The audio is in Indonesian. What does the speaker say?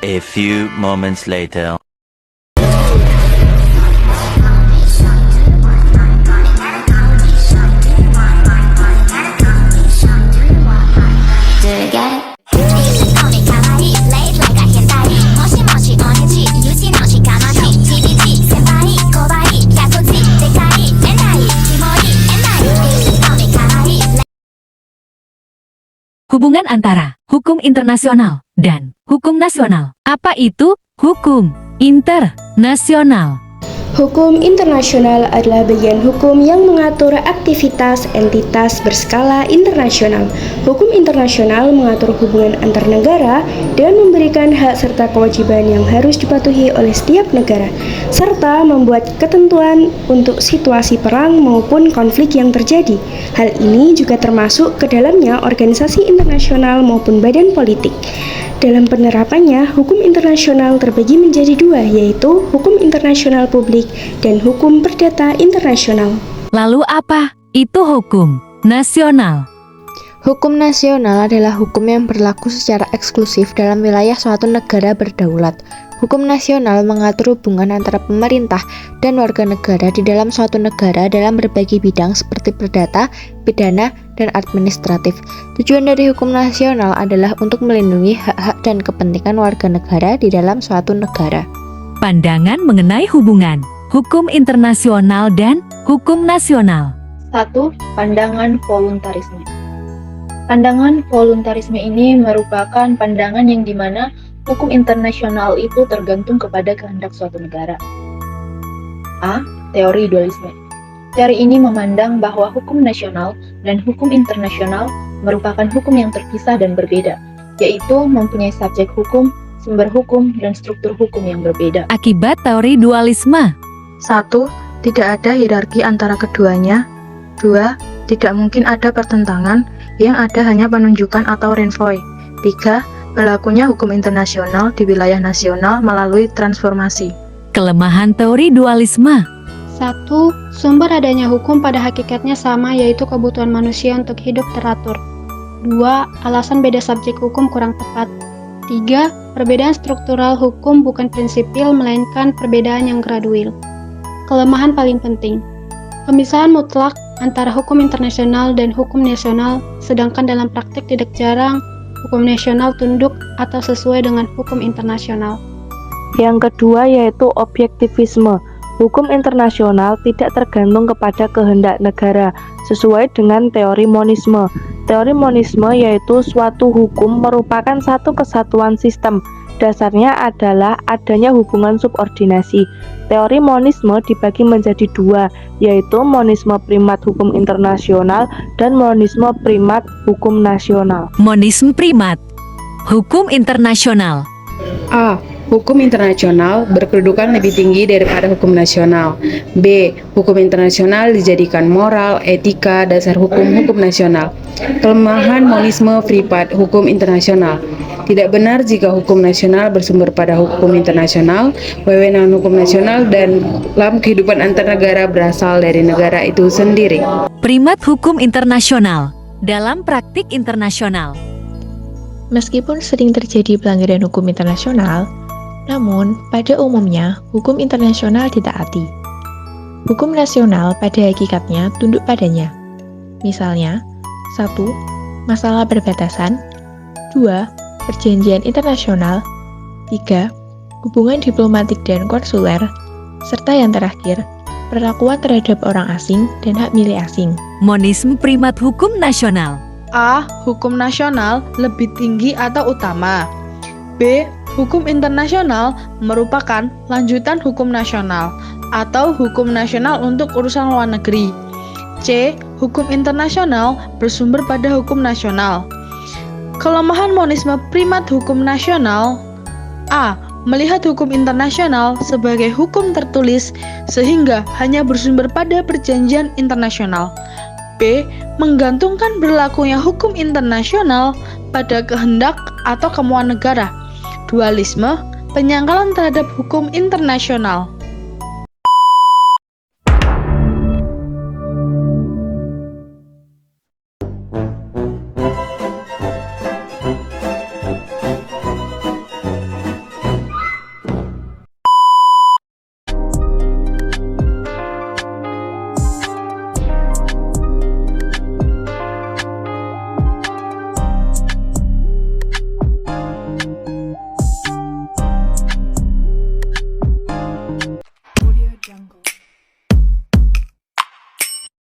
A few moments later. Hubungan antara hukum internasional dan hukum nasional. Apa itu hukum internasional? Hukum internasional adalah bagian hukum yang mengatur aktivitas entitas berskala internasional. Hukum internasional mengatur hubungan antar negara dan memberikan hak serta kewajiban yang harus dipatuhi oleh setiap negara, serta membuat ketentuan untuk situasi perang maupun konflik yang terjadi. Hal ini juga termasuk ke dalamnya organisasi internasional maupun badan politik. Dalam penerapannya, hukum internasional terbagi menjadi dua, yaitu hukum internasional publik dan hukum perdata internasional. Lalu apa itu hukum nasional? Hukum nasional adalah hukum yang berlaku secara eksklusif dalam wilayah suatu negara berdaulat. Hukum nasional mengatur hubungan antara pemerintah dan warga negara di dalam suatu negara dalam berbagai bidang seperti perdata, pidana, dan administratif. Tujuan dari hukum nasional adalah untuk melindungi hak-hak dan kepentingan warga negara di dalam suatu negara. Pandangan mengenai hubungan hukum internasional dan hukum nasional. 1. Pandangan voluntarisme. Pandangan voluntarisme ini merupakan pandangan yang dimana hukum internasional itu tergantung kepada kehendak suatu negara. A. Teori dualisme. Teori ini memandang bahwa hukum nasional dan hukum internasional merupakan hukum yang terpisah dan berbeda, yaitu mempunyai subjek hukum, sumber hukum, dan struktur hukum yang berbeda. Akibat teori dualisme. 1. Tidak ada hierarki antara keduanya. 2. Tidak mungkin ada pertentangan, yang ada hanya penunjukan atau renvoi. 3. Berlakunya hukum internasional di wilayah nasional melalui transformasi. Kelemahan teori dualisme. 1. Sumber adanya hukum pada hakikatnya sama, yaitu kebutuhan manusia untuk hidup teratur. 2. Alasan beda subjek hukum kurang tepat. 3. Perbedaan struktural hukum bukan prinsipil, melainkan perbedaan yang gradual. Kelemahan paling penting, pemisahan mutlak antara hukum internasional dan hukum nasional, sedangkan dalam praktik tidak jarang hukum nasional tunduk atau sesuai dengan hukum internasional. Yang kedua yaitu objektivisme. Hukum internasional tidak tergantung kepada kehendak negara, sesuai dengan teori monisme. Teori monisme yaitu suatu hukum merupakan satu kesatuan sistem. Dasarnya adalah adanya hubungan subordinasi. Teori monisme dibagi menjadi dua, yaitu monisme primat hukum internasional dan monisme primat hukum nasional. Monisme primat hukum internasional. A. Hukum internasional berkedudukan lebih tinggi daripada hukum nasional. B. Hukum internasional dijadikan moral, etika, dasar hukum nasional. Kelemahan monisme privat hukum internasional. Tidak benar jika hukum nasional bersumber pada hukum internasional. Wewenang hukum nasional dan dalam kehidupan antar negara berasal dari negara itu sendiri. Primat hukum internasional dalam praktik internasional. Meskipun sering terjadi pelanggaran hukum internasional, namun pada umumnya hukum internasional ditaati. Hukum nasional pada hakikatnya tunduk padanya. Misalnya, 1. Masalah perbatasan. 2. Perjanjian internasional. 3. Hubungan diplomatik dan konsuler. Serta yang terakhir, perlakuan terhadap orang asing dan hak milik asing. Monisme primat hukum nasional. A. Hukum nasional lebih tinggi atau utama. B. Hukum internasional merupakan lanjutan hukum nasional atau hukum nasional untuk urusan luar negeri. C. Hukum internasional bersumber pada hukum nasional. Kelemahan monisme primat hukum nasional. A. Melihat hukum internasional sebagai hukum tertulis sehingga hanya bersumber pada perjanjian internasional. B. Menggantungkan berlakunya hukum internasional pada kehendak atau kemauan negara. Dualisme, penyangkalan terhadap hukum internasional.